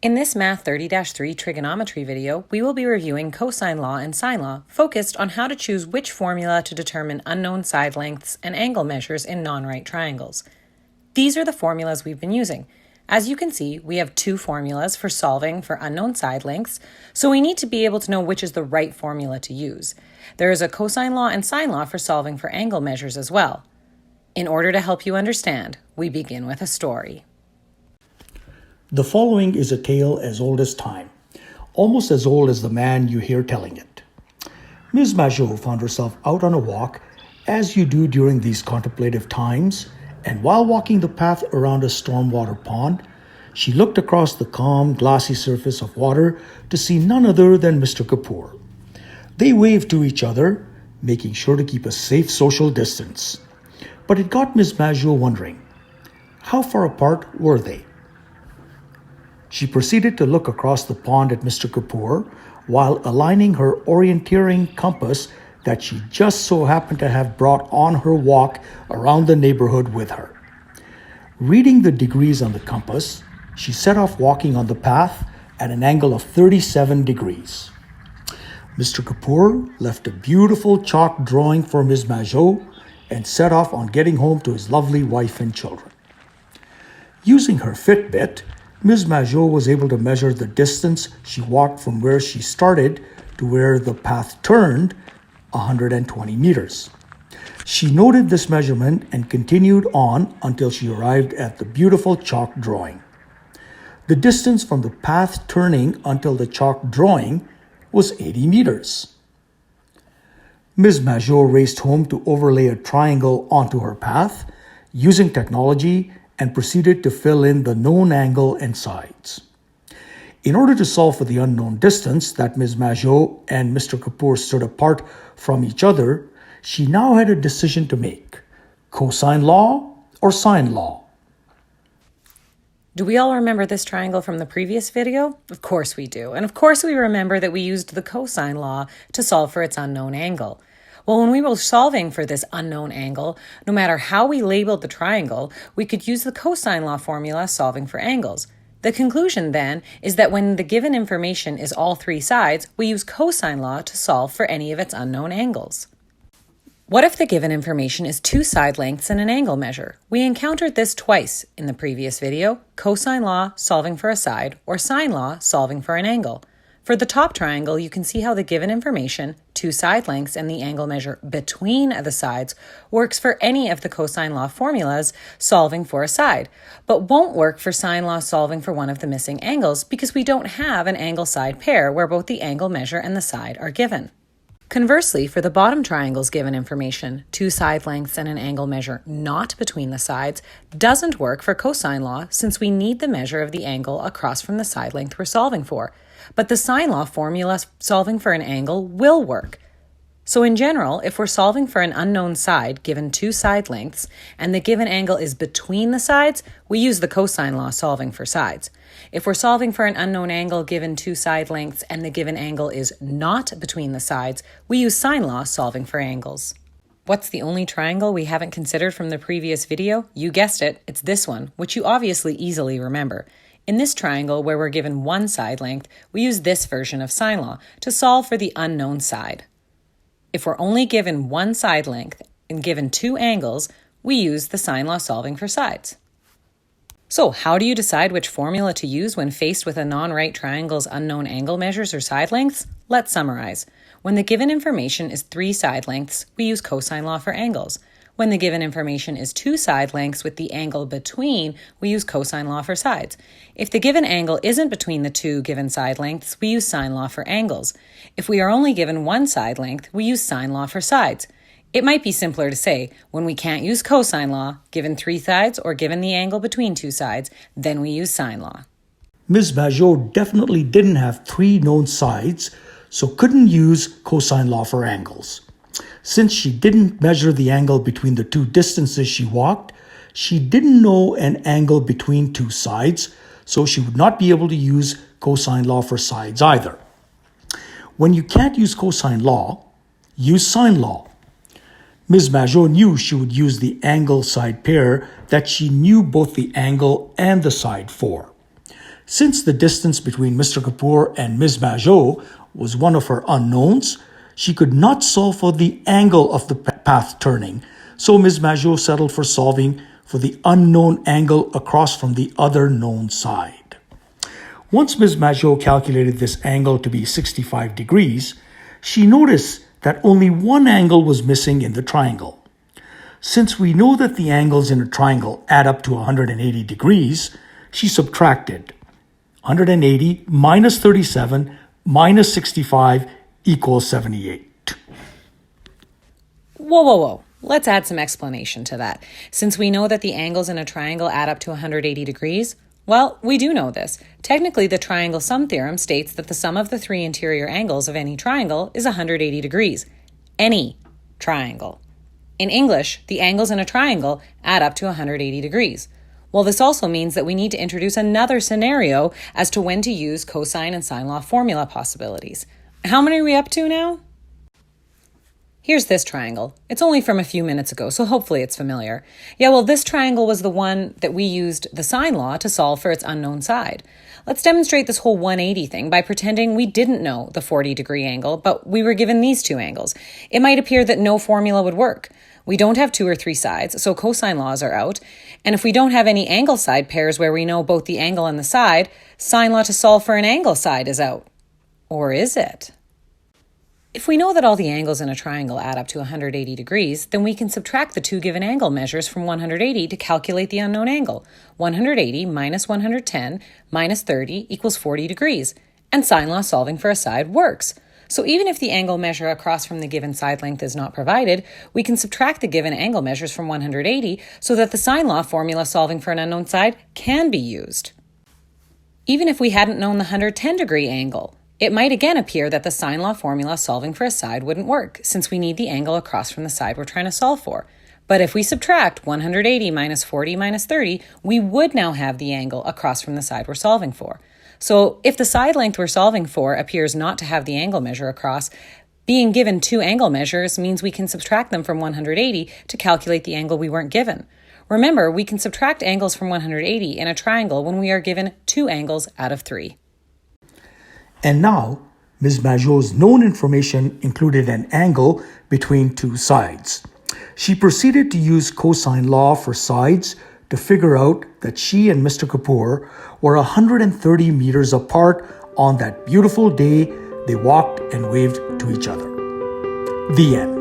In this Math 30-3 trigonometry video, we will be reviewing cosine law and sine law, focused on how to choose which formula to determine unknown side lengths and angle measures in non-right triangles. These are the formulas we've been using. As you can see, we have two formulas for solving for unknown side lengths, so we need to be able to know which is the right formula to use. There is a cosine law and sine law for solving for angle measures as well. In order to help you understand, we begin with a story. The following is a tale as old as time, almost as old as the man you hear telling it. Ms. Majot found herself out on a walk, as you do during these contemplative times, and while walking the path around a stormwater pond, she looked across the calm, glassy surface of water to see none other than Mr. Kapoor. They waved to each other, making sure to keep a safe social distance. But it got Ms. Majot wondering, how far apart were they? She proceeded to look across the pond at Mr. Kapoor while aligning her orienteering compass that she just so happened to have brought on her walk around the neighborhood with her. Reading the degrees on the compass, she set off walking on the path at an angle of 37 degrees. Mr. Kapoor left a beautiful chalk drawing for Ms. Majot and set off on getting home to his lovely wife and children. Using her Fitbit, Ms. Majot was able to measure the distance she walked from where she started to where the path turned, 120 meters. She noted this measurement and continued on until she arrived at the beautiful chalk drawing. The distance from the path turning until the chalk drawing was 80 meters. Ms. Majot raced home to overlay a triangle onto her path using technology and proceeded to fill in the known angle and sides. In order to solve for the unknown distance that Ms. Majot and Mr. Kapoor stood apart from each other, she now had a decision to make: cosine law or sine law. Do we all remember this triangle from the previous video? Of course we do. And of course we remember that we used the cosine law to solve for its unknown angle. Well, when we were solving for this unknown angle, no matter how we labeled the triangle, we could use the cosine law formula solving for angles. The conclusion then is that when the given information is all three sides, we use cosine law to solve for any of its unknown angles. What if the given information is two side lengths and an angle measure? We encountered this twice in the previous video: cosine law solving for a side, or sine law solving for an angle. For the top triangle, you can see how the given information, two side lengths, and the angle measure between the sides works for any of the cosine law formulas solving for a side, but won't work for sine law solving for one of the missing angles because we don't have an angle-side pair where both the angle measure and the side are given. Conversely, for the bottom triangle's given information, two side lengths and an angle measure not between the sides doesn't work for cosine law since we need the measure of the angle across from the side length we're solving for. But the sine law formula solving for an angle will work. So in general, if we're solving for an unknown side given two side lengths and the given angle is between the sides, we use the cosine law solving for sides. If we're solving for an unknown angle given two side lengths and the given angle is not between the sides, we use sine law solving for angles. What's the only triangle we haven't considered from the previous video? You guessed it, it's this one, which you obviously easily remember. In this triangle, where we're given one side length, we use this version of sine law to solve for the unknown side. If we're only given one side length and given two angles, we use the sine law solving for sides. So how do you decide which formula to use when faced with a non-right triangle's unknown angle measures or side lengths? Let's summarize. When the given information is three side lengths, we use cosine law for angles. When the given information is two side lengths with the angle between, we use cosine law for sides. If the given angle isn't between the two given side lengths, we use sine law for angles. If we are only given one side length, we use sine law for sides. It might be simpler to say, when we can't use cosine law, given three sides or given the angle between two sides, then we use sine law. Ms. Majot definitely didn't have three known sides, so couldn't use cosine law for angles. Since she didn't measure the angle between the two distances she walked, she didn't know an angle between two sides, so she would not be able to use cosine law for sides either. When you can't use cosine law, use sine law. Ms. Majot knew she would use the angle-side pair that she knew both the angle and the side for. Since the distance between Mr. Kapoor and Ms. Majot was one of her unknowns, she could not solve for the angle of the path turning, so Ms. Majot settled for solving for the unknown angle across from the other known side. Once Ms. Majot calculated this angle to be 65 degrees, she noticed that only one angle was missing in the triangle. Since we know that the angles in a triangle add up to 180 degrees, she subtracted 180 minus 37 minus 65 equals 78. Whoa. Let's add some explanation to that. Since we know that the angles in a triangle add up to 180 degrees, well, we do know this. Technically, the triangle sum theorem states that the sum of the three interior angles of any triangle is 180 degrees. Any triangle. In English, the angles in a triangle add up to 180 degrees. Well, this also means that we need to introduce another scenario as to when to use cosine and sine law formula possibilities. How many are we up to now? Here's this triangle. It's only from a few minutes ago, so hopefully it's familiar. Yeah, well, this triangle was the one that we used the sine law to solve for its unknown side. Let's demonstrate this whole 180 thing by pretending we didn't know the 40-degree angle, but we were given these two angles. It might appear that no formula would work. We don't have 2 or 3 sides, so cosine laws are out. And if we don't have any angle side pairs where we know both the angle and the side, sine law to solve for an angle side is out. Or is it? If we know that all the angles in a triangle add up to 180 degrees, then we can subtract the two given angle measures from 180 to calculate the unknown angle. 180 minus 110 minus 30 equals 40 degrees. And sine law solving for a side works. So even if the angle measure across from the given side length is not provided, we can subtract the given angle measures from 180 so that the sine law formula solving for an unknown side can be used. Even if we hadn't known the 110-degree angle, it might again appear that the sine law formula solving for a side wouldn't work, since we need the angle across from the side we're trying to solve for. But if we subtract 180 minus 40 minus 30, we would now have the angle across from the side we're solving for. So if the side length we're solving for appears not to have the angle measure across, being given two angle measures means we can subtract them from 180 to calculate the angle we weren't given. Remember, we can subtract angles from 180 in a triangle when we are given 2 angles out of 3. And now, Ms. Majot's known information included an angle between 2 sides. She proceeded to use cosine law for sides to figure out that she and Mr. Kapoor were 130 meters apart on that beautiful day they walked and waved to each other. The end.